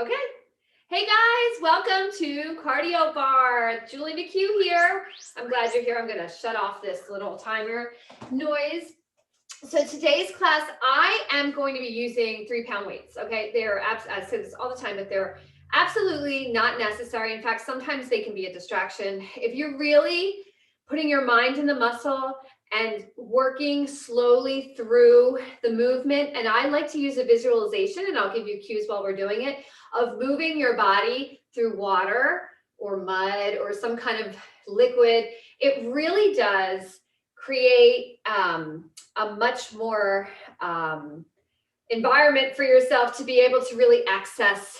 Okay. Hey guys, welcome to Cardio Bar. Julie McHugh here. I'm glad you're here. I'm going to shut off this little timer noise. So today's class, I am going to be using 3-pound weights. Okay, I say this all the time, but they're absolutely not necessary. In fact, sometimes they can be a distraction. If you're really putting your mind in the muscle and working slowly through the movement, and I like to use a visualization, and I'll give you cues while we're doing it, of moving your body through water or mud or some kind of liquid. It really does create a much more environment for yourself to be able to really access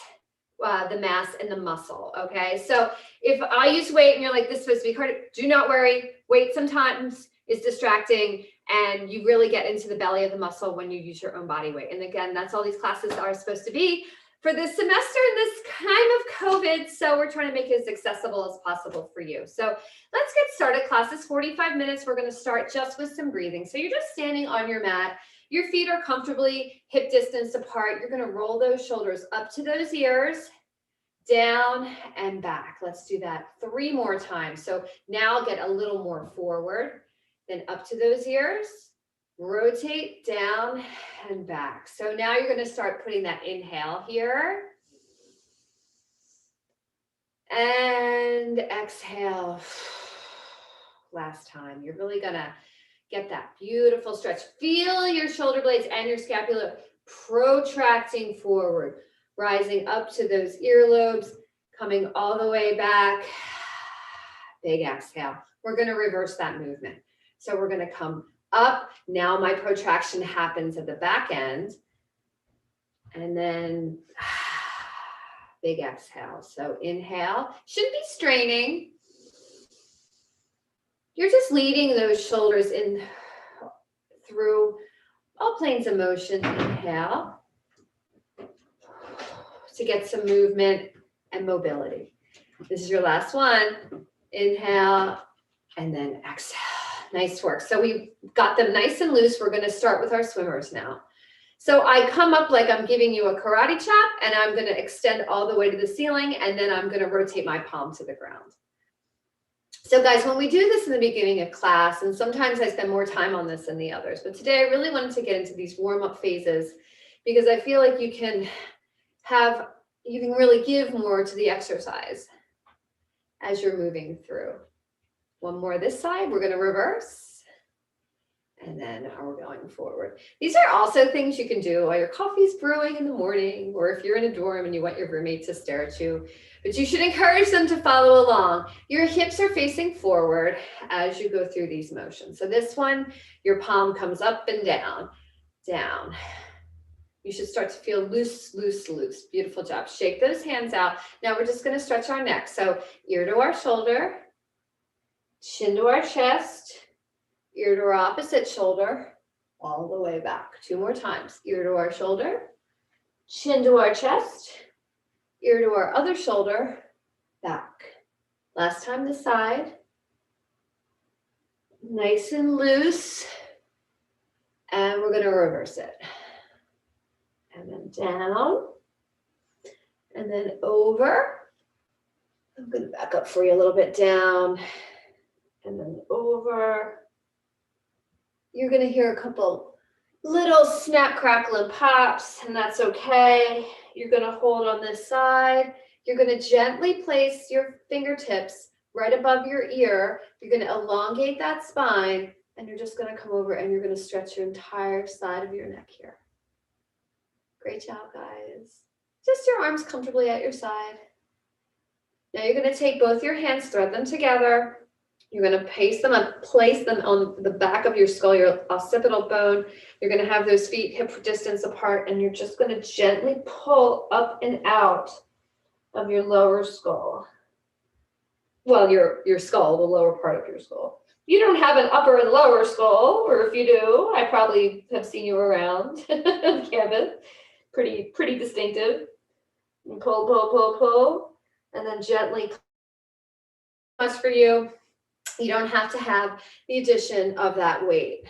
the mass and the muscle. Okay, so if I use weight and you're like, this is supposed to be cardio, do not worry. Weight sometimes is distracting, and you really get into the belly of the muscle when you use your own body weight. And again, that's all these classes are supposed to be for this semester in this kind of COVID. So we're trying to make it as accessible as possible for you. So let's get started. Class is 45 minutes. We're going to start just with some breathing. So you're just standing on your mat. Your feet are comfortably hip distance apart. You're going to roll those shoulders up to those ears, down and back. Let's do that 3 more times. So now get a little more forward, then up to those ears, rotate down and back. So now you're going to start putting that inhale here and exhale. Last time. You're really going to get that beautiful stretch. Feel your shoulder blades and your scapula protracting forward, rising up to those earlobes, coming all the way back. Big exhale. We're going to reverse that movement. So we're going to come up. Now my protraction happens at the back end. And then big exhale. So inhale. Shouldn't be straining. You're just leading those shoulders in through all planes of motion. Inhale to get some movement and mobility. This is your last one. Inhale and then exhale. Nice work. So we've got them nice and loose. We're going to start with our swimmers now. So I come up like I'm giving you a karate chop, and I'm going to extend all the way to the ceiling, and then I'm going to rotate my palm to the ground. So guys, when we do this in the beginning of class, and sometimes I spend more time on this than the others, but today I really wanted to get into these warm-up phases because I feel like you can really give more to the exercise as you're moving through. One more this side, we're going to reverse, and then we're going forward. These are also things you can do while your coffee's brewing in the morning, or if you're in a dorm and you want your roommate to stare at you, but you should encourage them to follow along. Your hips are facing forward as you go through these motions. So this one, your palm comes up and down, down. You should start to feel loose, loose, loose. Beautiful job. Shake those hands out. Now we're just going to stretch our neck. So ear to our shoulder, chin to our chest, ear to our opposite shoulder, all the way back. 2 more times. Ear to our shoulder, chin to our chest, ear to our other shoulder, back. Last time this side. Nice and loose. And we're going to reverse it. And then down. And then over. I'm going to back up for you a little bit. Down. And then over. You're going to hear a couple little snap, crackle, and pops, and that's okay. You're going to hold on this side. You're going to gently place your fingertips right above your ear. You're going to elongate that spine, and you're just going to come over and you're going to stretch your entire side of your neck here. Great job, guys. Just your arms comfortably at your side. Now you're going to take both your hands, thread them together. You're going to place them on the back of your skull, your occipital bone. You're going to have those feet hip distance apart, and you're just going to gently pull up and out of your lower skull. Well, your skull, the lower part of your skull. You don't have an upper and lower skull, or if you do, I probably have seen you around the campus. Pretty distinctive. And pull, pull, pull, pull, and then gently. Much for you. You don't have to have the addition of that weight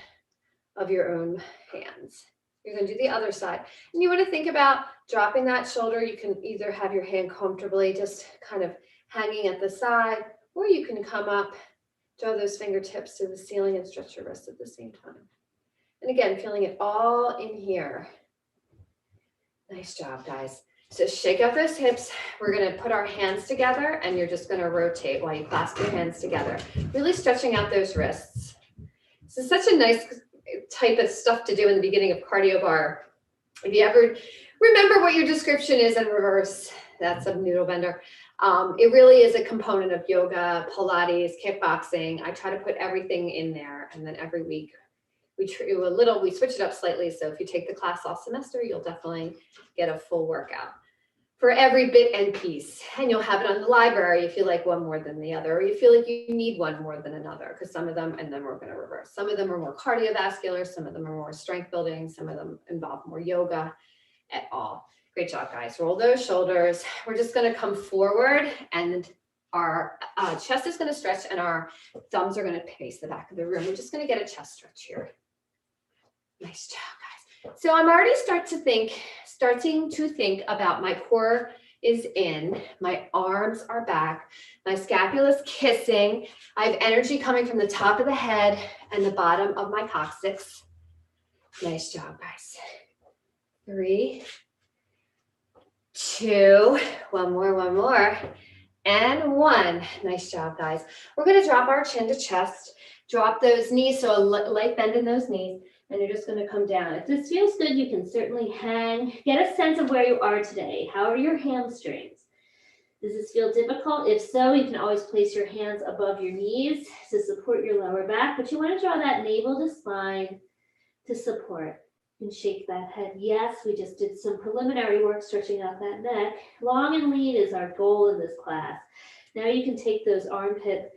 of your own hands. You're going to do the other side. And you want to think about dropping that shoulder. You can either have your hand comfortably just kind of hanging at the side, or you can come up, draw those fingertips to the ceiling and stretch your wrists at the same time. And again, feeling it all in here. Nice job, guys. So shake out those hips. We're going to put our hands together and you're just going to rotate while you clasp your hands together. Really stretching out those wrists. This is such a nice type of stuff to do in the beginning of cardio bar. If you ever remember what your description is in reverse, that's a noodle bender. It really is a component of yoga, Pilates, kickboxing. I try to put everything in there, and then every week we switch it up slightly. So if you take the class all semester, you'll definitely get a full workout for every bit and piece, and you'll have it on the library if you like one more than the other, or you feel like you need one more than another, because some of them, and then we're going to reverse. Some of them are more cardiovascular, some of them are more strength building, some of them involve more yoga at all. Great job, guys. Roll those shoulders. We're just going to come forward, and our chest is going to stretch, and our thumbs are going to face the back of the room. We're just going to get a chest stretch here. Nice job, guys. So I'm already starting to think about my core is in, my arms are back, my scapula is kissing. I have energy coming from the top of the head and the bottom of my coccyx. Nice job, guys. 3, 2, one more, and 1. Nice job, guys. We're going to drop our chin to chest, drop those knees, so a light bend in those knees, and you're just going to come down. If this feels good, you can certainly hang. Get a sense of where you are today. How are your hamstrings? Does this feel difficult? If so, you can always place your hands above your knees to support your lower back, but you want to draw that navel to spine to support. And shake that head. Yes, we just did some preliminary work stretching out that neck. Long and lean is our goal in this class. Now you can take those armpit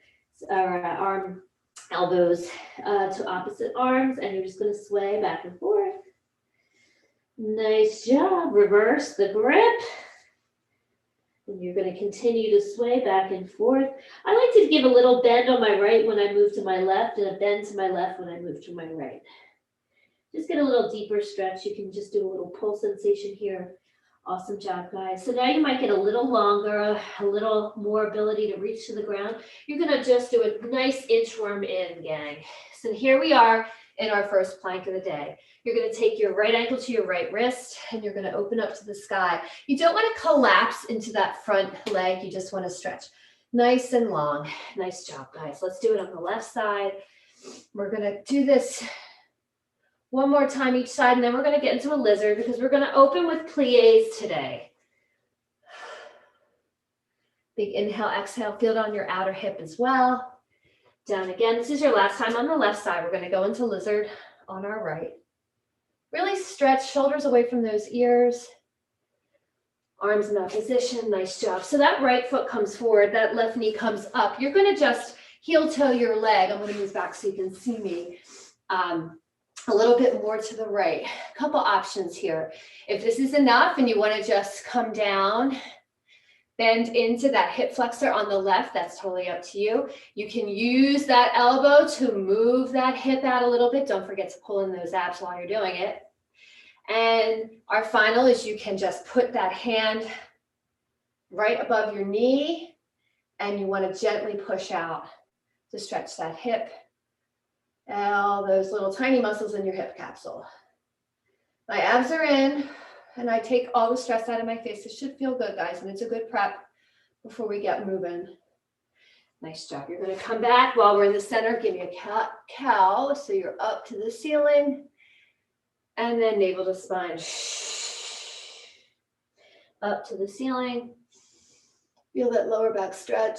or arm elbows to opposite arms, and you're just going to sway back and forth. Nice job. Reverse the grip. And you're going to continue to sway back and forth. I like to give a little bend on my right when I move to my left, and a bend to my left when I move to my right. Just get a little deeper stretch. You can just do a little pull sensation here. Awesome job, guys. So now you might get a little longer, a little more ability to reach to the ground. You're going to just do a nice inchworm in, gang. So here we are in our first plank of the day. You're going to take your right ankle to your right wrist, and you're going to open up to the sky. You don't want to collapse into that front leg. You just want to stretch nice and long. Nice job, guys. Let's do it on the left side. We're going to do this one more time each side, and then we're going to get into a lizard because we're going to open with plies today. Big inhale, exhale, feel it on your outer hip as well. Down again. This is your last time on the left side. We're going to go into lizard on our right. Really stretch, shoulders away from those ears. Arms in that position. Nice job. So that right foot comes forward, that left knee comes up. You're going to just heel toe your leg. I'm going to move back so you can see me. A little bit more to the right. A couple options here. If this is enough and you want to just come down, bend into that hip flexor on the left, that's totally up to you. You can use that elbow to move that hip out a little bit. Don't forget to pull in those abs while you're doing it. And our final is you can just put that hand right above your knee, and you want to gently push out to stretch that hip. All those little tiny muscles in your hip capsule. My abs are in, and I take all the stress out of my face. It should feel good, guys, and it's a good prep before we get moving. Nice job. You're going to come back while we're in the center. Give me a cow, so you're up to the ceiling, and then navel to spine. Up to the ceiling. Feel that lower back stretch,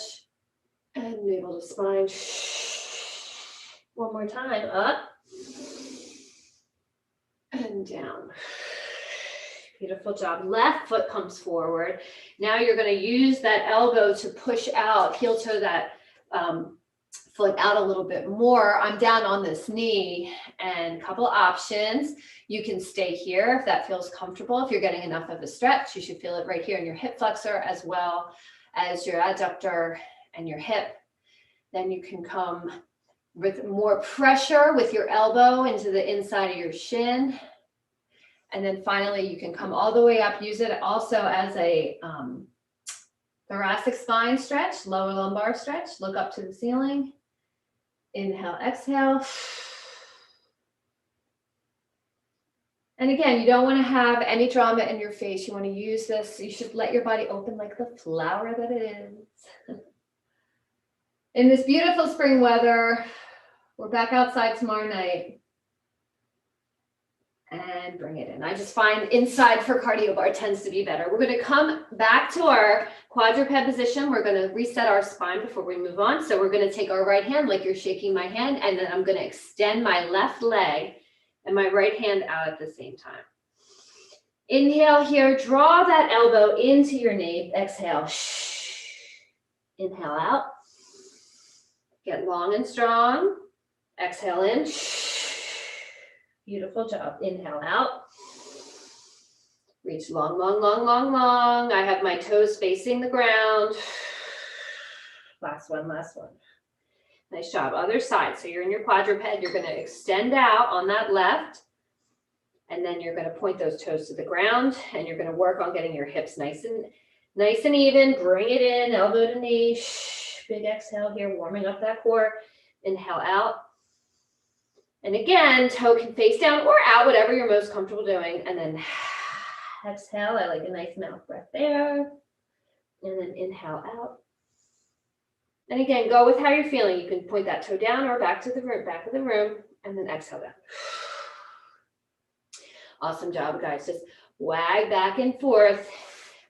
and navel to spine. One more time, up and down. Beautiful job. Left foot comes forward. Now you're going to use that elbow to push out, heel toe that foot out a little bit more. I'm down on this knee, and a couple options. You can stay here if that feels comfortable. If you're getting enough of a stretch, you should feel it right here in your hip flexor as well as your adductor and your hip. Then you can come with more pressure with your elbow into the inside of your shin. And then finally, you can come all the way up. Use it also as a thoracic spine stretch, lower lumbar stretch. Look up to the ceiling. Inhale, exhale. And again, you don't want to have any drama in your face. You want to use this. You should let your body open like the flower that it is. In this beautiful spring weather, we're back outside tomorrow night. And bring it in. I just find inside for cardio bar tends to be better. We're going to come back to our quadruped position. We're going to reset our spine before we move on. So we're going to take our right hand like you're shaking my hand, and then I'm going to extend my left leg and my right hand out at the same time. Inhale here, draw that elbow into your nape. Exhale. Inhale out. Get long and strong. Exhale in. Beautiful job. Inhale out. Reach long, long, long, long, long. I have my toes facing the ground. Last one, last one. Nice job. Other side. So you're in your quadruped. You're going to extend out on that left. And then you're going to point those toes to the ground. And you're going to work on getting your hips nice and even. Bring it in. Elbow to knee. Big exhale here. Warming up that core. Inhale out. And again, toe can face down or out, whatever you're most comfortable doing. And then exhale. I like a nice mouth breath there. And then inhale out. And again, go with how you're feeling. You can point that toe down or back to the room, back of the room, and then exhale down. Awesome job, guys. Just wag back and forth.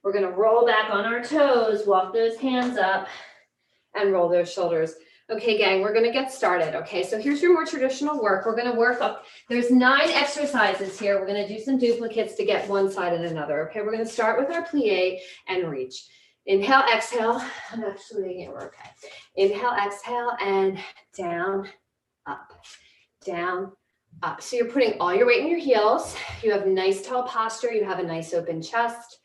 We're going to roll back on our toes, walk those hands up, and roll those shoulders. Okay, gang, we're going to get started. Okay, so here's your more traditional work. We're going to work up. There's 9 exercises here. We're going to do some duplicates to get one side and another. Okay, we're going to start with our plie and reach. Inhale, exhale. I'm actually, we're okay. Inhale, exhale, and down, up, down, up. So you're putting all your weight in your heels. You have nice tall posture. You have a nice open chest.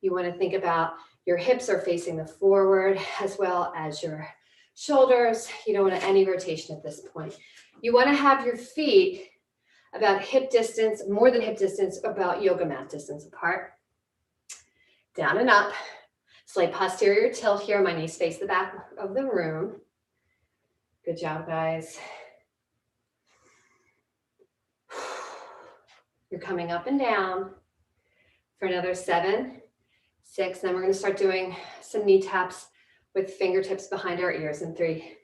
You want to think about your hips are facing the forward as well as your shoulders. You don't want any rotation at this point. You want to have your feet about hip distance, more than hip distance, about yoga mat distance apart. Down and up. Slight posterior tilt here. My knees face the back of the room. Good job, guys. You're coming up and down for another 7, 6. Then we're going to start doing some knee taps with fingertips behind our ears in 3,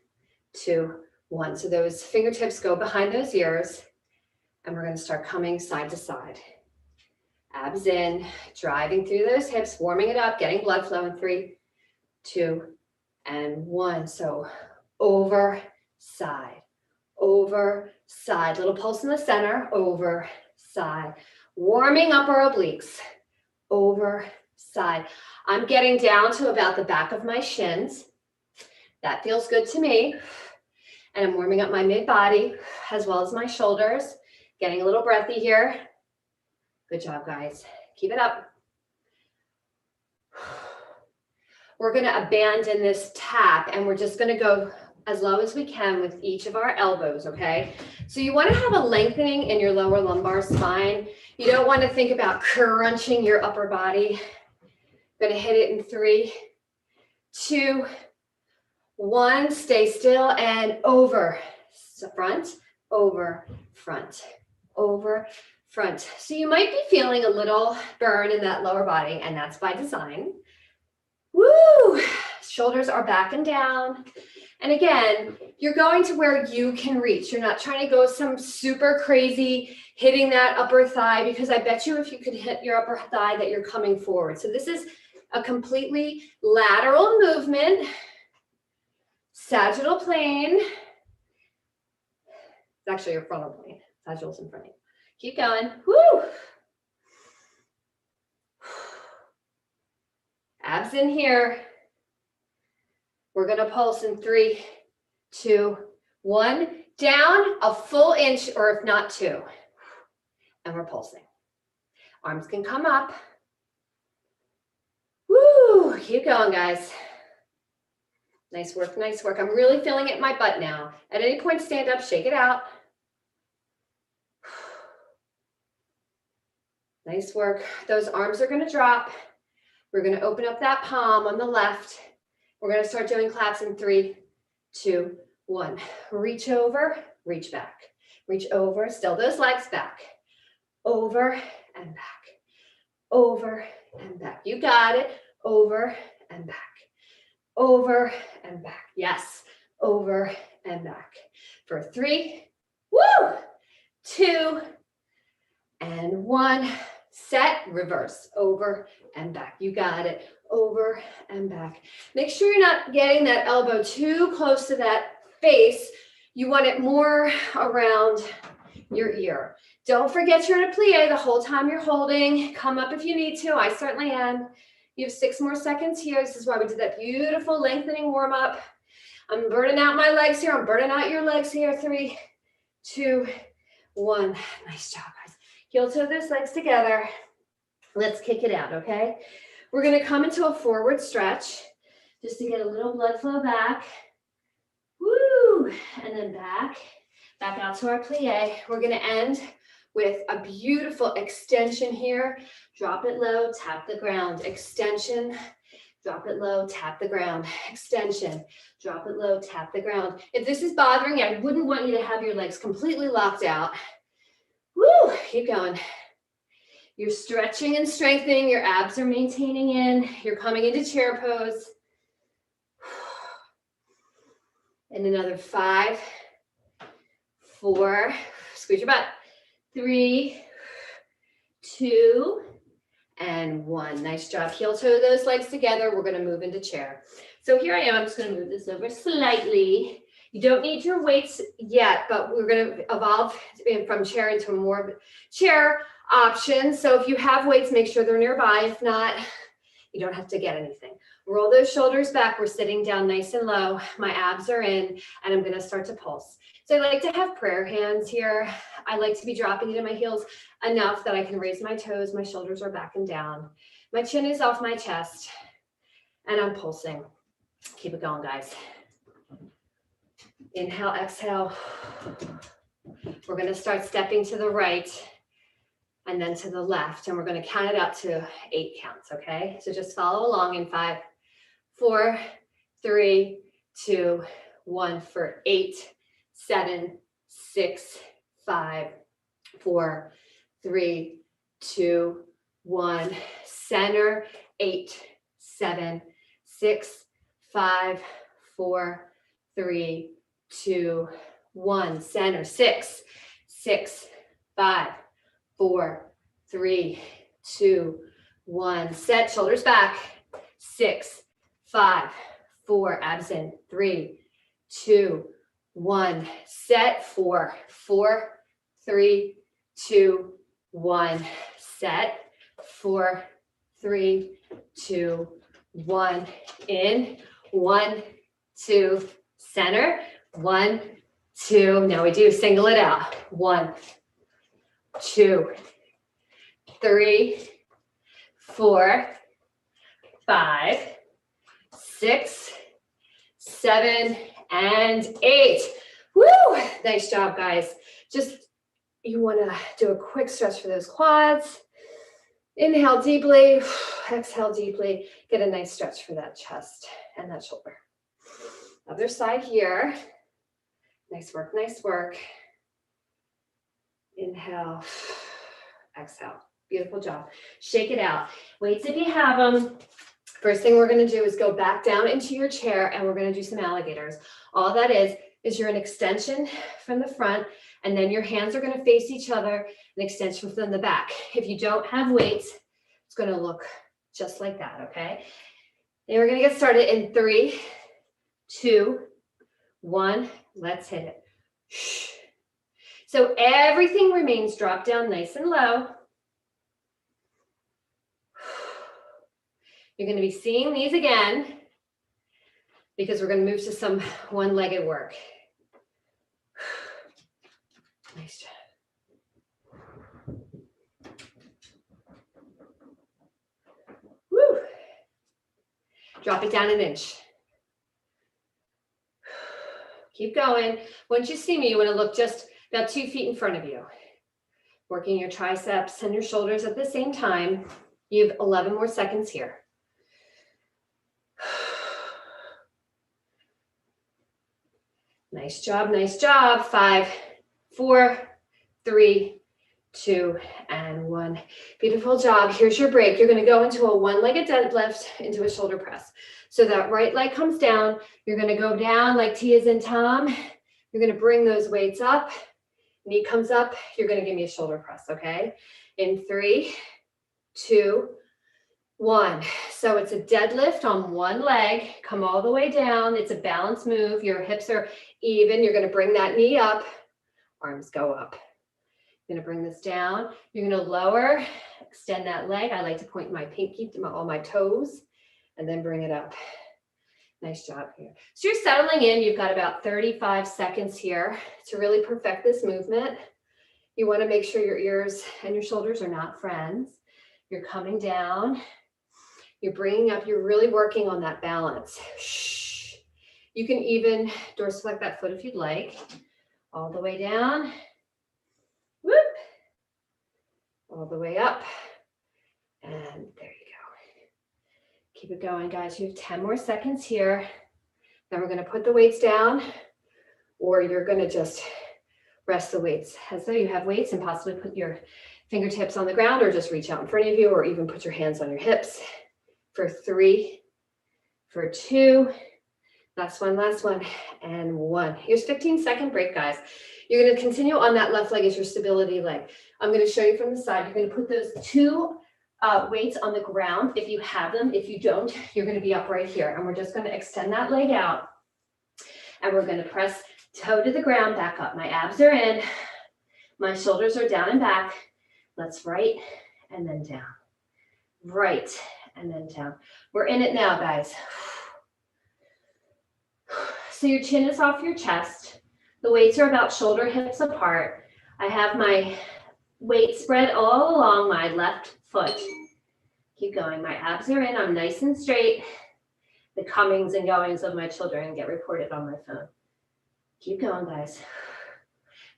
2, 1. So those fingertips go behind those ears, and we're going to start coming side to side. Abs in, driving through those hips, warming it up, getting blood flow in 3, 2, and 1. So over, side, little pulse in the center, over, side, warming up our obliques, over, side. I'm getting down to about the back of my shins. That feels good to me. And I'm warming up my mid-body as well as my shoulders, getting a little breathy here. Good job, guys. Keep it up. We're going to abandon this tap, and we're just going to go as low as we can with each of our elbows, okay? So you want to have a lengthening in your lower lumbar spine. You don't want to think about crunching your upper body. Going to hit it in 3, 2, 1. Stay still and over. Front, over, front, over, front. So you might be feeling a little burn in that lower body, and that's by design. Woo! Shoulders are back and down. And again, you're going to where you can reach. You're not trying to go some super crazy hitting that upper thigh, because I bet you if you could hit your upper thigh that you're coming forward. So this is a completely lateral movement. Sagittal plane. It's actually your frontal plane. Sagittal's in front of you. Keep going. Woo! Abs in here. We're going to pulse in 3, 2, 1. Down a full inch, or if not 2. And we're pulsing. Arms can come up. Woo! Keep going, guys. Nice work, nice work. I'm really feeling it in my butt now. At any point, stand up, shake it out. Nice work. Those arms are going to drop. We're going to open up that palm on the left. We're going to start doing claps in 3, 2, 1. Reach over, reach back. Reach over, still those legs back. Over and back. Over and back. You got it. Over and back. Over and back. Yes. Over and back. For 3, woo, 2, and 1. Set, reverse, over and back. You got it. Over and back. Make sure you're not getting that elbow too close to that face. You want it more around your ear. Don't forget you're in a plie the whole time you're holding. Come up if you need to. I certainly am. You have 6 more seconds here. This is why we did that beautiful lengthening warm up. I'm burning out my legs here. I'm burning out your legs here. 3, 2, 1. Nice job, guys. Heel toe those legs together. Let's kick it out, okay? We're going to come into a forward stretch just to get a little blood flow back. Woo! And then back out to our plie. We're going to end with a beautiful extension here. Drop it low, tap the ground. Extension, drop it low, tap the ground. Extension, drop it low, tap the ground. If this is bothering you, I wouldn't want you to have your legs completely locked out. Woo! Keep going. You're stretching and strengthening. Your abs are maintaining in. You're coming into chair pose. And another 5, 4, squeeze your butt. 3, 2, and 1. Nice job. Heel toe those legs together. We're going to move into chair. So here I am. I'm just going to move this over slightly. You don't need your weights yet, but we're going to evolve from chair into more chair options. So if you have weights, make sure they're nearby. If not, you don't have to get anything. Roll those shoulders back. We're sitting down nice and low. My abs are in, and I'm going to start to pulse. So I like to have prayer hands here. I like to be dropping into my heels enough that I can raise my toes. My shoulders are back and down. My chin is off my chest, and I'm pulsing. Keep it going, guys. Inhale, exhale. We're going to start stepping to the right and then to the left, and we're going to count it up to 8 counts, okay? So just follow along in 5, 4, 3, 2, 1 for 8, 7, 6, 5, 4, 3, 2, 1. Center, 8, 7, 6, 5, 4, 3, 2, 1. Center, 6, 6, 5, 4, 3, 2, 1. Set, shoulders back. 6, 5, 4, abs in. 3, 2, 1. Set, 4, 4, 3, 2, 1. Set, 4, 3, 2, 1. In, 1, 2, center. 1, 2. Now we do single it out. 1, 2, 3, 4, 5, 6, 7, and 8. Woo! Nice job, guys. Just, you want to do a quick stretch for those quads. Inhale deeply, exhale deeply. Get a nice stretch for that chest and that shoulder. Other side here. Nice work, nice work. Inhale, exhale. Beautiful job. Shake it out. Weights if you have them. First thing we're going to do is go back down into your chair, and we're going to do some alligators. All that is you're an extension from the front, and then your hands are going to face each other, an extension from the back. If you don't have weights, it's going to look just like that, okay? And we're going to get started in 3, 2, 1. Let's hit it. So everything remains dropped down nice and low. You're going to be seeing these again because we're going to move to some one-legged work. Nice job. Woo. Drop it down an inch. Keep going. Once you see me, you want to look just about 2 feet in front of you. Working your triceps and your shoulders at the same time. You have 11 more seconds here. Nice job, nice job. 5, 4, 3, 2, and 1. Beautiful job. Here's your break. You're going to go into a one-legged deadlift into a shoulder press. So that right leg comes down. You're going to go down like T as in Tom. You're going to bring those weights up. Knee comes up. You're going to give me a shoulder press, okay? In 3, 2, 1. So it's a deadlift on one leg. Come all the way down. It's a balance move. Your hips are even. You're going to bring that knee up. Arms go up. You're going to bring this down. You're going to lower, extend that leg. I like to point my pinky to all my toes and then bring it up. Nice job here. So you're settling in. You've got about 35 seconds here to really perfect this movement. You want to make sure your ears and your shoulders are not friends. You're coming down. You're bringing up. You're really working on that balance. Shh. You can even dorsiflect that foot if you'd like. All the way down. Whoop. All the way up. And there you go. Keep it going, guys. You have 10 more seconds here. Then we're going to put the weights down, or you're going to just rest the weights as though you have weights and possibly put your fingertips on the ground, or just reach out in front of you, or even put your hands on your hips. For 3, for 2, last one, and 1. Here's 15-second break, guys. You're going to continue on that left leg as your stability leg. I'm going to show you from the side. You're going to put those 2 weights on the ground if you have them. If you don't, you're going to be up right here. And we're just going to extend that leg out. And we're going to press toe to the ground, back up. My abs are in. My shoulders are down and back. Let's right and then down. Right and then down. We're in it now, guys. So your chin is off your chest. The weights are about shoulder hips apart. I have my weight spread all along my left foot. Keep going. My abs are in. I'm nice and straight. The comings and goings of my children get reported on my phone. Keep going, guys.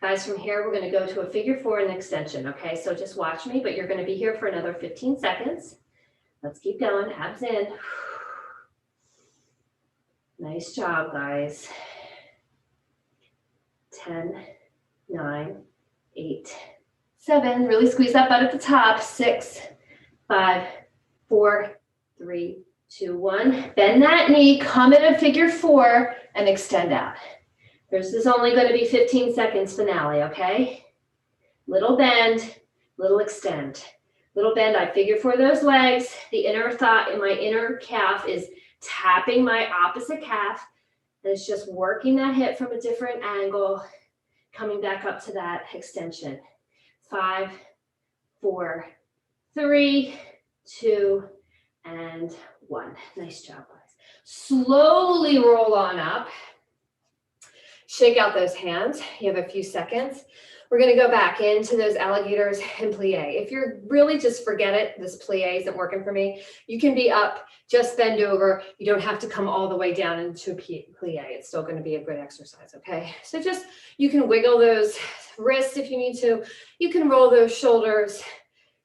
Guys, from here, we're going to go to a figure 4 and extension, okay? So just watch me, but you're going to be here for another 15 seconds. Let's keep going. Abs in. Nice job, guys. 10, 9, 8, 7. Really squeeze that butt at the top. 6, 5, 4, 3, 2, 1. Bend that knee. Come in a figure 4 and extend out. This is only going to be 15 seconds finale, okay? Little bend, little extend. Little bend, I figure 4 those legs. The inner thigh and my inner calf is tapping my opposite calf. And it's just working that hip from a different angle, coming back up to that extension. 5, 4, 3, 2, and 1. Nice job, guys. Slowly roll on up. Shake out those hands. You have a few seconds. We're going to go back into those alligators and plie. If you're really just forget it, this plie isn't working for me, you can be up, just bend over. You don't have to come all the way down into a plie. It's still going to be a good exercise, okay? So just, you can wiggle those wrists if you need to. You can roll those shoulders.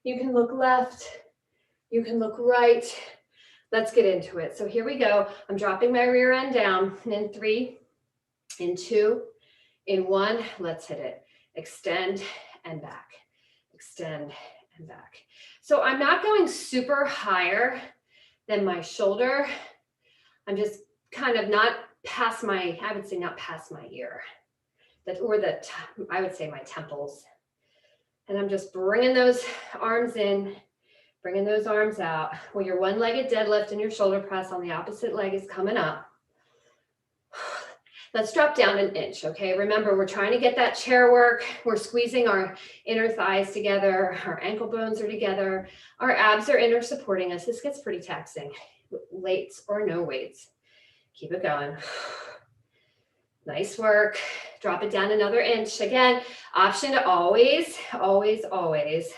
You can look left. You can look right. Let's get into it. So here we go. I'm dropping my rear end down. And in 3, in 2, in 1, let's hit it. Extend and back, extend and back. So I'm not going super higher than my shoulder. I'm just kind of not past my, I would say not past my ear, I would say my temples. And I'm just bringing those arms in, bringing those arms out. Well, your one-legged deadlift and your shoulder press on the opposite leg is coming up. Let's drop down an inch, okay? Remember, we're trying to get that chair work. We're squeezing our inner thighs together. Our ankle bones are together. Our abs are inner supporting us. This gets pretty taxing. Weights or no weights. Keep it going. Nice work. Drop it down another inch. Again, option to always, always, always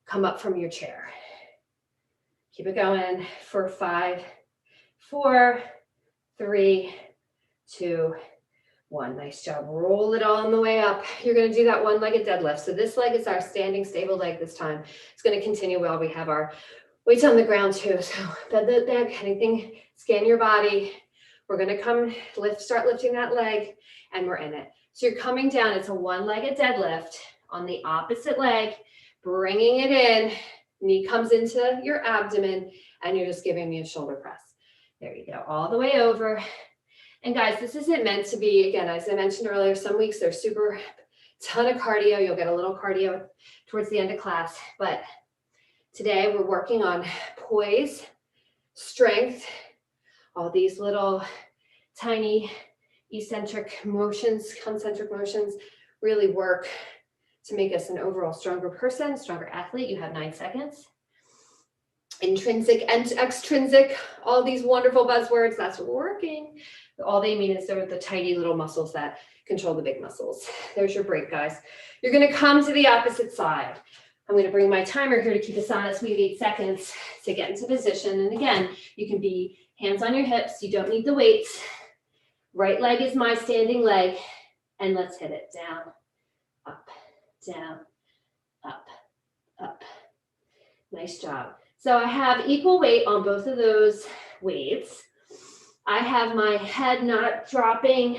come up from your chair. Keep it going for 5, 4, 3, 2, 1. Nice job. Roll it all on the way up. You're going to do that one-legged deadlift. So this leg is our standing stable leg this time. It's going to continue while we have our weights on the ground too. So bend the neck, anything, scan your body. We're going to start lifting that leg, and we're in it. So you're coming down. It's a one-legged deadlift on the opposite leg, bringing it in. Knee comes into your abdomen, and you're just giving me a shoulder press. There you go, all the way over. And guys, this isn't meant to be, again, as I mentioned earlier, some weeks they're super ton of cardio. You'll get a little cardio towards the end of class. But today we're working on poise, strength, all these little tiny eccentric motions, concentric motions really work to make us an overall stronger person, stronger athlete. You have 9 seconds. Intrinsic and extrinsic, all these wonderful buzzwords, that's what we're working. All they mean is they're the tiny little muscles that control the big muscles. There's your break, guys. You're gonna come to the opposite side. I'm gonna bring my timer here to keep us honest. We have 8 seconds to get into position. And again, you can be hands on your hips. You don't need the weights. Right leg is my standing leg. And let's hit it. Down, up, down, up, up. Nice job. So I have equal weight on both of those weights. I have my head not dropping.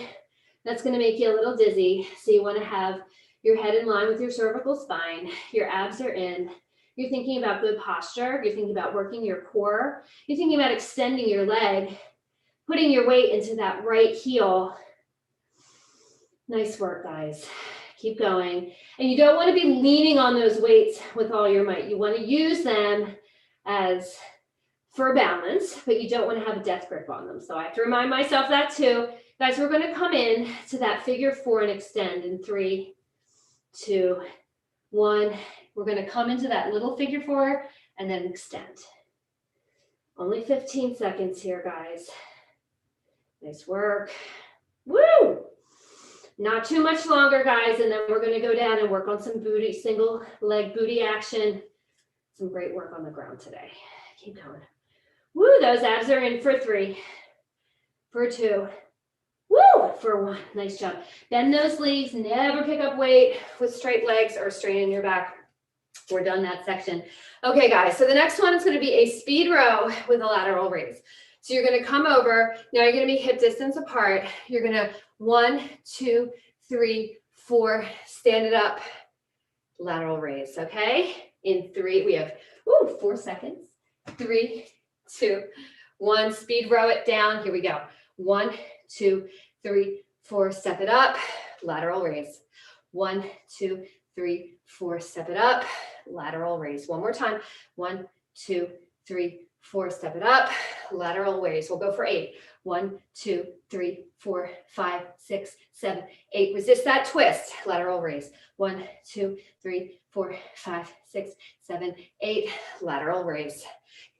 That's going to make you a little dizzy. So you want to have your head in line with your cervical spine. Your abs are in. You're thinking about good posture. You're thinking about working your core. You're thinking about extending your leg, putting your weight into that right heel. Nice work, guys. Keep going. And you don't want to be leaning on those weights with all your might. You want to use them as for balance, but you don't want to have a death grip on them. So I have to remind myself that too. Guys, we're going to come in to that figure 4 and extend in 3, 2, 1. We're going to come into that little figure 4 and then extend. Only 15 seconds here, guys. Nice work. Woo! Not too much longer, guys, and then we're going to go down and work on some booty, single leg booty action. Some great work on the ground today. Keep going. Woo, those abs are in for 3, for 2, woo, for 1. Nice job. Bend those knees, never pick up weight with straight legs or straining your back. We're done that section. Okay, guys, so the next one is going to be a speed row with a lateral raise. So you're going to come over. Now you're going to be hip distance apart. You're going to 1, 2, 3, 4, stand it up, lateral raise, okay? In 3, we have 4 seconds. 3, 2, 1, speed row it down. Here we go. 1, 2, 3, 4, step it up, lateral raise. 1, 2, 3, 4, step it up, lateral raise. One more time. 1, 2, 3, 4, step it up, lateral raise. We'll go for 8. 1, 2, 3, 4, 5, 6, 7, 8. Resist that twist. Lateral raise. 1, 2, 3, 4, 5, 6, 7, 8. Lateral raise.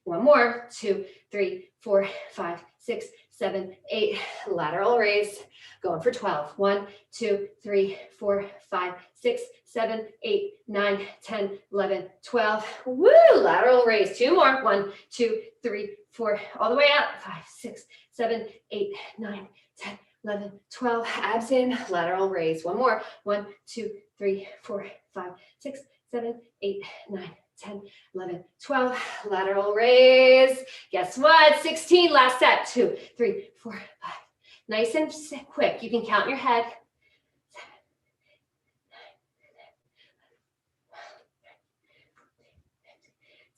One more. 2, 3, 4, 5, 6, 7, 8. Lateral raise. Going for 12. 1, 2, 3, 4, 5, 6, 7, 8, 9, 10, 11, 12. Woo! Lateral raise. 2 more. 1, 2, 3, 4. All the way up. 5, 6, 7, 8, 9, 10, 11, 12. Abs in. Lateral raise. One more. 1, 2, 3, 4, 5, 6, 7, 8, 9, 10, 11, 12. Lateral raise. Guess what? 16. Last set. 2, 3, 4, 5. Nice and quick. You can count in your head.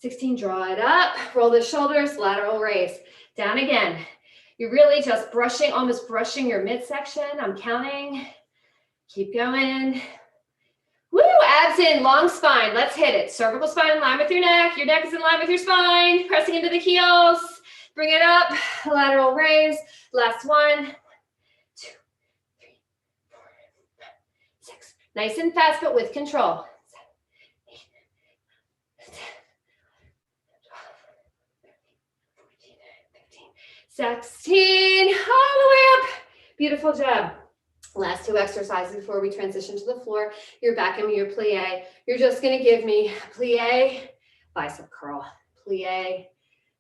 16, draw it up, roll the shoulders, lateral raise. Down again. You're really just brushing, almost brushing your midsection. I'm counting. Keep going. Woo, abs in, long spine. Let's hit it. Cervical spine in line with your neck. Your neck is in line with your spine. Pressing into the heels. Bring it up, lateral raise. Last 1, 2, 3, 4, 5, 6. Nice and fast, but with control. 16, all the way up. Beautiful job. Last 2 exercises before we transition to the floor. You're back in your plie. You're just going to give me plie, bicep curl, plie,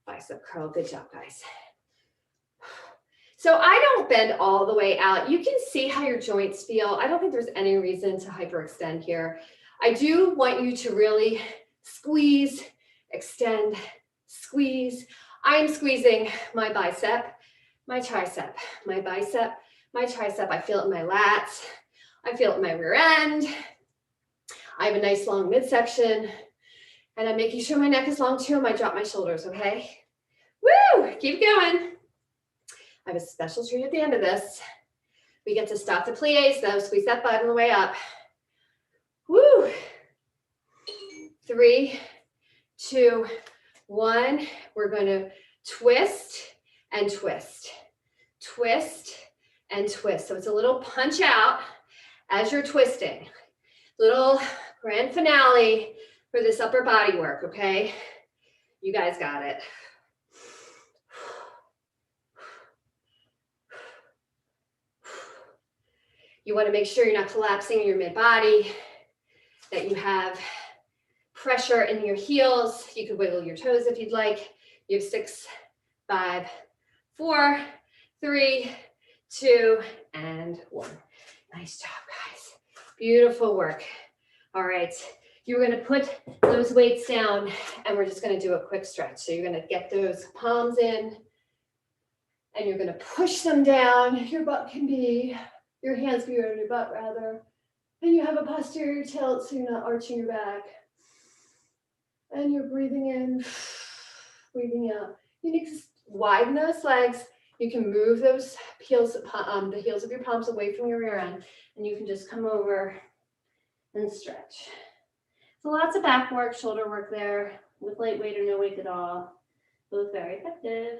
bicep curl. Good job, guys. So I don't bend all the way out. You can see how your joints feel. I don't think there's any reason to hyperextend here. I do want you to really squeeze, extend, squeeze. I'm squeezing my bicep, my tricep, my bicep, my tricep. I feel it in my lats. I feel it in my rear end. I have a nice long midsection, and I'm making sure my neck is long too. I might drop my shoulders, okay? Woo, keep going. I have a special treat at the end of this. We get to stop the plies though. Squeeze that butt on the way up. Woo. 3, 2, 1. We're going to twist and twist. Twist and twist. So it's a little punch out as you're twisting. Little grand finale for this upper body work, okay? You guys got it. You want to make sure you're not collapsing in your mid-body, that you have pressure in your heels. You could wiggle your toes if you'd like. You have 6, 5, 4, 3, 2, and 1. Nice job, guys. Beautiful work. All right. You're going to put those weights down, and we're just going to do a quick stretch. So you're going to get those palms in, and you're going to push them down. Your hands can be on your butt rather. And you have a posterior tilt, so you're not arching your back. And you're breathing in, breathing out. You need to widen those legs. You can move those heels, the heels of your palms away from your rear end, and you can just come over and stretch. So lots of back work, shoulder work there, with light weight or no weight at all. Both very effective.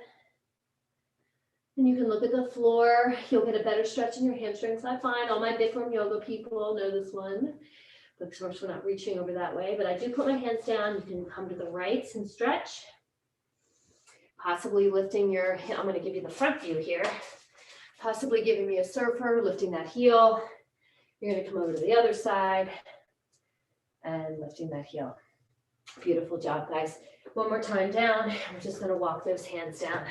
And you can look at the floor. You'll get a better stretch in your hamstrings. I find all my Bikram yoga people know this one. But of course, we're not reaching over that way. But I do put my hands down. You can come to the rights and stretch. Possibly lifting your, I'm going to give you the front view here. Possibly giving me a surfer, lifting that heel. You're going to come over to the other side and lifting that heel. Beautiful job, guys. One more time down. We're just going to walk those hands down,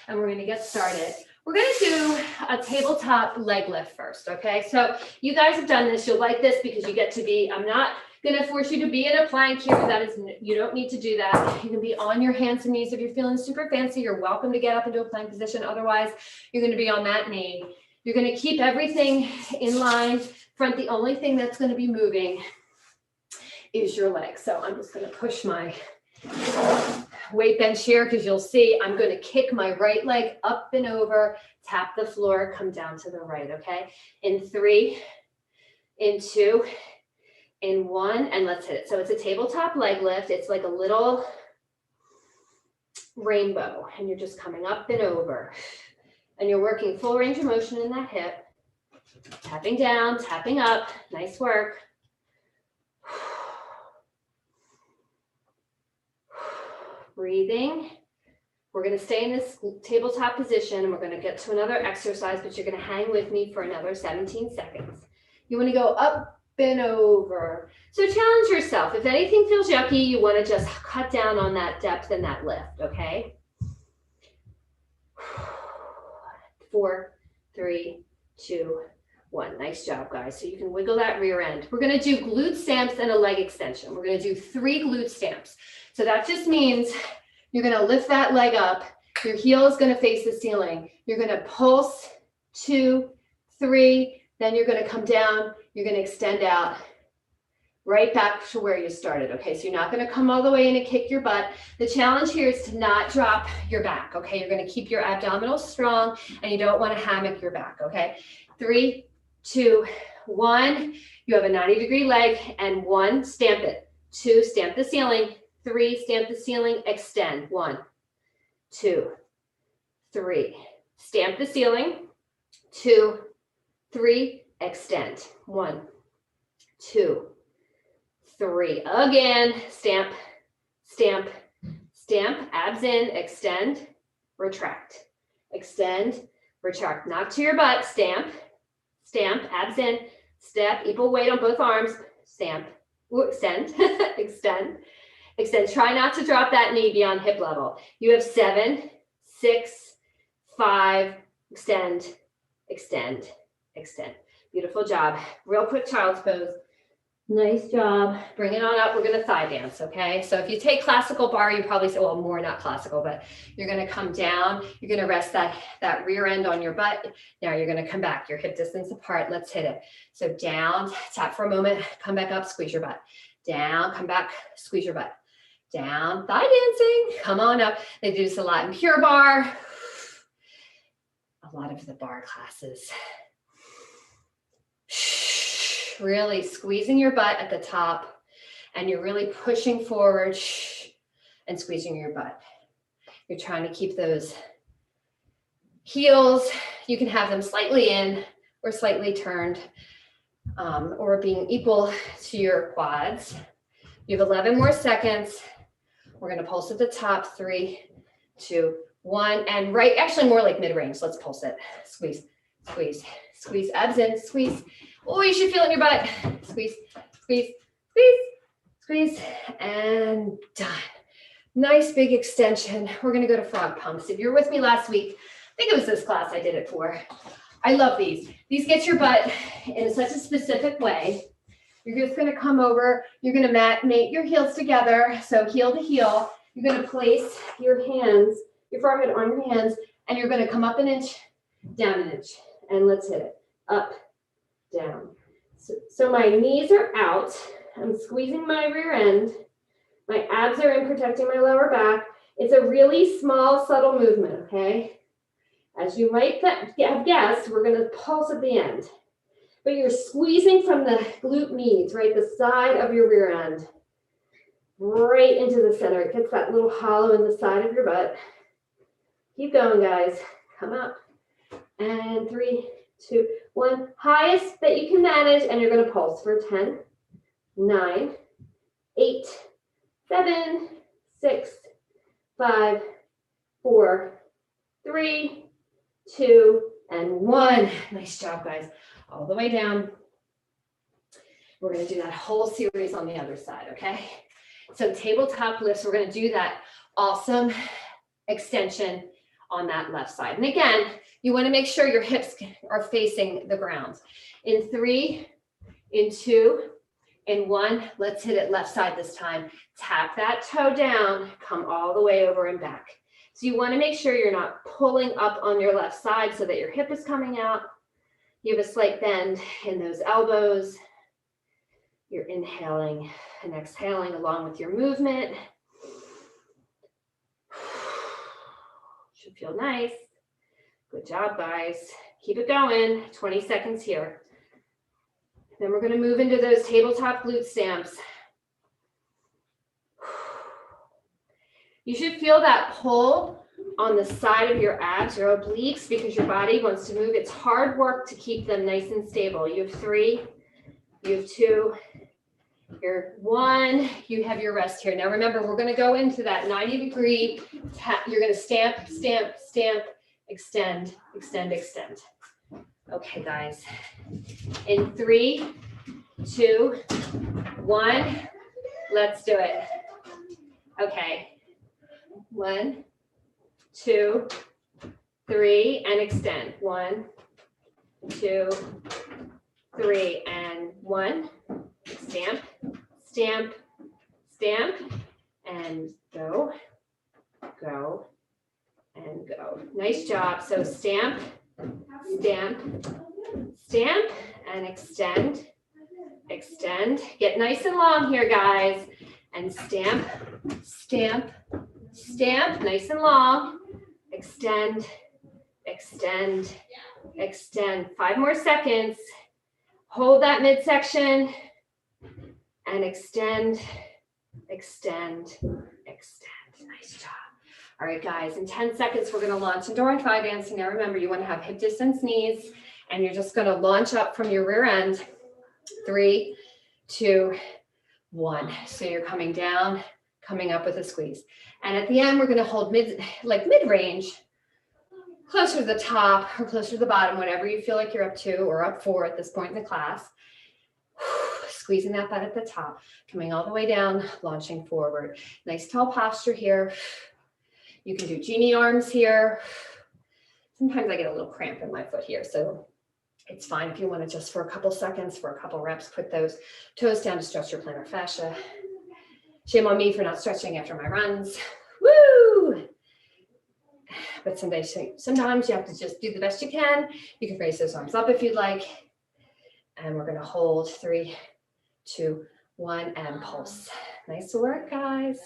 and we're going to get started. We're going to do a tabletop leg lift first, okay? So you guys have done this. You'll like this because you get to be, I'm not going to force you to be in a plank here. That is, you don't need to do that. You can be on your hands and knees. If you're feeling super fancy, you're welcome to get up into a plank position. Otherwise, you're going to be on that knee. You're going to keep everything in line. Front, the only thing that's going to be moving is your legs. So I'm just going to push my weight bench here because you'll see I'm going to kick my right leg up and over, tap the floor, come down to the right, okay? In 3, in 2, in 1, and let's hit it. So it's a tabletop leg lift. It's like a little rainbow, and you're just coming up and over. And you're working full range of motion in that hip. Tapping down, tapping up. Nice work. Breathing. We're going to stay in this tabletop position, and we're going to get to another exercise, but you're going to hang with me for another 17 seconds. You want to go up and over. So challenge yourself. If anything feels yucky, you want to just cut down on that depth and that lift, okay? 4, 3, 2, 1. Nice job, guys. So you can wiggle that rear end. We're going to do glute stamps and a leg extension. We're going to do 3 glute stamps. So that just means you're going to lift that leg up. Your heel is going to face the ceiling. You're going to pulse 2, 3. Then you're going to come down. You're going to extend out right back to where you started. Okay, so you're not going to come all the way in and kick your butt. The challenge here is to not drop your back. Okay, you're going to keep your abdominals strong, and you don't want to hammock your back. Okay, 3, 2, 1. You have a 90-degree leg, and 1, stamp it. 2, stamp the ceiling. 3, stamp the ceiling, extend. 1, 2, 3. Stamp the ceiling. 2, 3, extend. 1, 2, 3. Again, stamp, stamp, stamp, abs in, extend, retract, extend, retract. Not to your butt, stamp, stamp, abs in, step, equal weight on both arms, stamp, extend, extend, extend. Try not to drop that knee beyond hip level. You have 7, 6, 5, extend, extend, extend. Beautiful job. Real quick child's pose. Nice job. Bring it on up. We're going to thigh dance, okay? So if you take classical bar, you probably say, well, more not classical, but you're going to come down. You're going to rest that rear end on your butt. Now you're going to come back, your hip distance apart. Let's hit it. So down, tap for a moment, come back up, squeeze your butt. Down, come back, squeeze your butt. Down, thigh dancing. Come on up. They do this a lot in Pure Barre. A lot of the bar classes. Really squeezing your butt at the top, and you're really pushing forward and squeezing your butt. You're trying to keep those heels, you can have them slightly in or slightly turned, or being equal to your quads. You have 11 more seconds. We're going to pulse at the top. 3, 2, 1, and right, actually more like mid-range. Let's pulse it. Squeeze, squeeze, squeeze, abs in, squeeze. Oh, you should feel it in your butt. Squeeze, squeeze, squeeze, squeeze, and done. Nice big extension. We're going to go to frog pumps. If you were with me last week, I think it was this class I did it for. I love these. These get your butt in such a specific way. You're just going to come over. You're going to mate your heels together. So heel to heel. You're going to place your hands, your forehead on your hands, and you're going to come up an inch, down an inch. And let's hit it. Up, down. So my knees are out. I'm squeezing my rear end. My abs are in, protecting my lower back. It's a really small, subtle movement, okay? As you might have guessed, we're going to pulse at the end. But you're squeezing from the glute medius, right? The side of your rear end, right into the center. It gets that little hollow in the side of your butt. Keep going, guys. Come up. And 3, 2, 1. Highest that you can manage, and you're going to pulse for 10, 9, 8, 7, 6, 5, 4, 3, 2, and 1. Nice job, guys. All the way down. We're going to do that whole series on the other side, okay? So tabletop lifts, we're going to do that awesome extension on that left side. And again, you want to make sure your hips are facing the ground. In 3, in 2, in 1, let's hit it left side this time. Tap that toe down, come all the way over and back. So you want to make sure you're not pulling up on your left side so that your hip is coming out. You have a slight bend in those elbows. You're inhaling and exhaling along with your movement. Should feel nice. Good job, guys. Keep it going. 20 seconds here. Then we're going to move into those tabletop glute stamps. You should feel that pull on the side of your abs, your obliques, because your body wants to move. It's hard work to keep them nice and stable. You have 3, you have 2, you're 1, you have your rest here. Now remember, we're going to go into that 90-degree tap. You're going to stamp, stamp, stamp, extend, extend, extend. Okay, guys. In 3, 2, 1, let's do it. Okay. 1, 2, 3, and extend. 1, 2, 3, and 1. Stamp, stamp, stamp, and go, go, and go. Nice job. So stamp, stamp, stamp, and extend, extend. Get nice and long here, guys. And stamp, stamp, stamp, nice and long. Extend, extend, extend. 5 more seconds. Hold that midsection and extend, extend, extend. Nice job. All right, guys, in 10 seconds, we're going to launch into our thigh dancing. Now, remember, you want to have hip distance knees, and you're just going to launch up from your rear end. 3, 2, 1. So you're coming down, coming up with a squeeze. And at the end, we're going to hold mid-range, closer to the top or closer to the bottom, whatever you feel like you're up to or up for at this point in the class. Squeezing that butt at the top, coming all the way down, launching forward. Nice tall posture here. You can do genie arms here. Sometimes I get a little cramp in my foot here, so it's fine if you want to just for a couple seconds, for a couple reps, put those toes down to stretch your plantar fascia. Shame on me for not stretching after my runs. Woo! But sometimes you have to just do the best you can. You can raise those arms up if you'd like. And we're gonna hold 3, 2, 1, and pulse. Nice work, guys.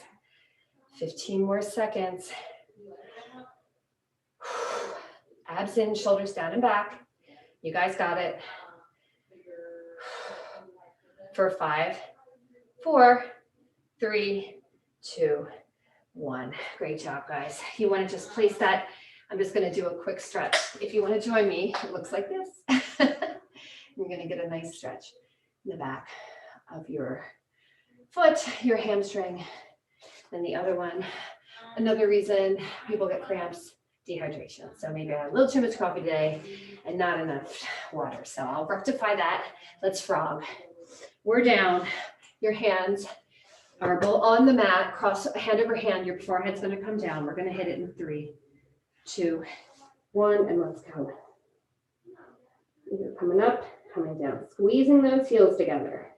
15 more seconds. Abs in, shoulders down and back. You guys got it. For 5, 4, 3, 2, 1. Great job, guys. You want to just place that. I'm just going to do a quick stretch. If you want to join me, it looks like this. You're going to get a nice stretch in the back of your foot, your hamstring. Then the other one, another reason people get cramps, dehydration. So maybe I had a little too much coffee today and not enough water. So I'll rectify that. Let's frog. We're down. Your hands are both on the mat, cross hand over hand. Your forehead's going to come down. We're going to hit it in 3, 2, 1, and let's go. You're coming up, coming down, squeezing those heels together.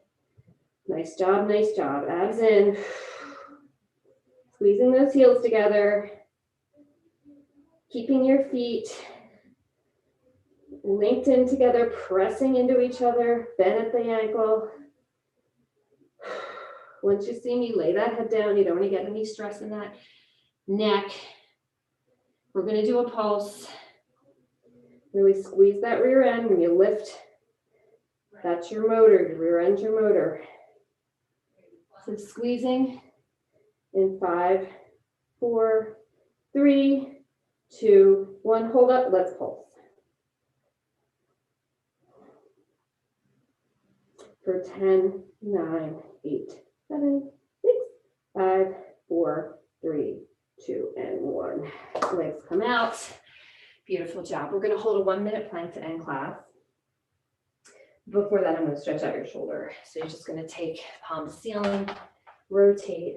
Nice job, nice job. Abs in. Squeezing those heels together. Keeping your feet linked in together, pressing into each other, bend at the ankle. Once you see me, lay that head down. You don't want to get any stress in that neck. We're going to do a pulse. Really squeeze that rear end when you lift. That's your motor. Your rear end's your motor. So squeezing in 5, 4, 3, 2, 1. Hold up. Let's pulse. For 10, 9, 8, 7, 6, 5, 4, 3, 2, and 1. Legs come out. Beautiful job. We're going to hold a 1-minute plank to end class. Before that, I'm going to stretch out your shoulder. So you're just going to take palm to ceiling, rotate,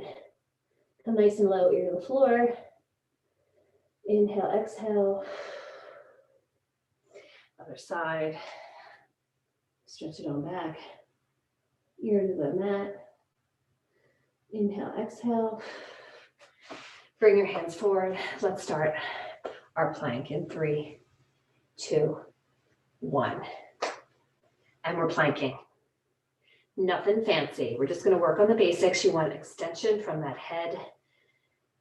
come nice and low, ear to the floor. Inhale, exhale. Other side. Stretch it on back. Ear to the mat. Inhale, exhale. Bring your hands forward. Let's start our plank in 3, 2, 1. And we're planking. Nothing fancy. We're just going to work on the basics. You want extension from that head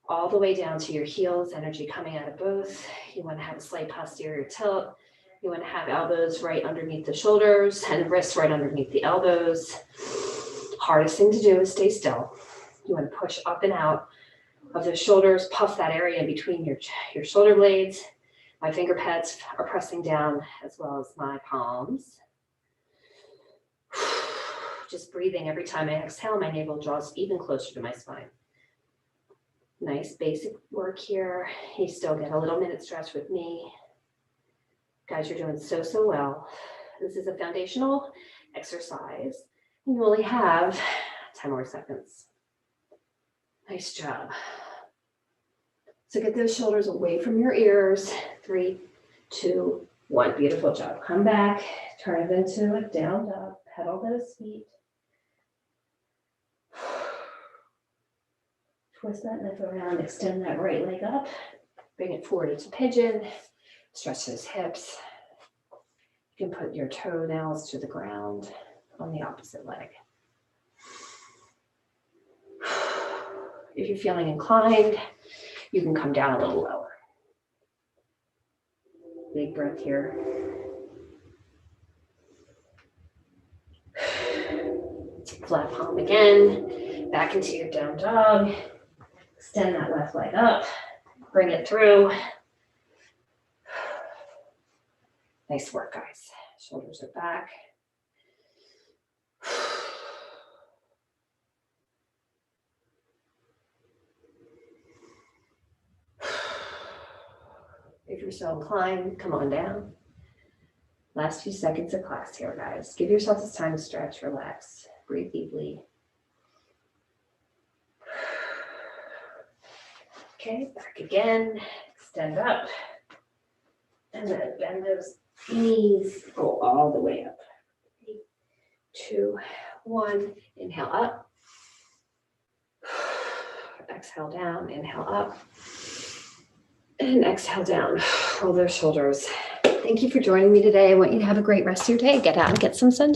all the way down to your heels, energy coming out of both. You want to have a slight posterior tilt. You want to have elbows right underneath the shoulders and wrists right underneath the elbows. Hardest thing to do is stay still. You want to push up and out of the shoulders, puff that area in between your shoulder blades. My finger pads are pressing down as well as my palms. Just breathing every time I exhale, my navel draws even closer to my spine. Nice basic work here. You still get a little minute stretch with me. Guys, you're doing so, so well. This is a foundational exercise. You only have 10 more seconds. Nice job. So get those shoulders away from your ears. 3, 2, 1. Beautiful job. Come back, turn it into a down dog. Pedal those feet. Twist that neck around, extend that right leg up. Bring it forward into pigeon. Stretch those hips. You can put your toenails to the ground on the opposite leg. If you're feeling inclined, you can come down a little lower. Big breath here. Flat palm again. Back into your down dog. Extend that left leg up. Bring it through. Nice work, guys. Shoulders are back. If you're so inclined, come on down. Last few seconds of class here, guys. Give yourself this time to stretch, relax, breathe deeply. Okay, back again. Extend up. And then bend those knees, go all the way up. 3, 2, 1, inhale up. Exhale down, inhale up. And exhale down, roll those shoulders. Thank you for joining me today. I want you to have a great rest of your day. Get out and get some sunshine.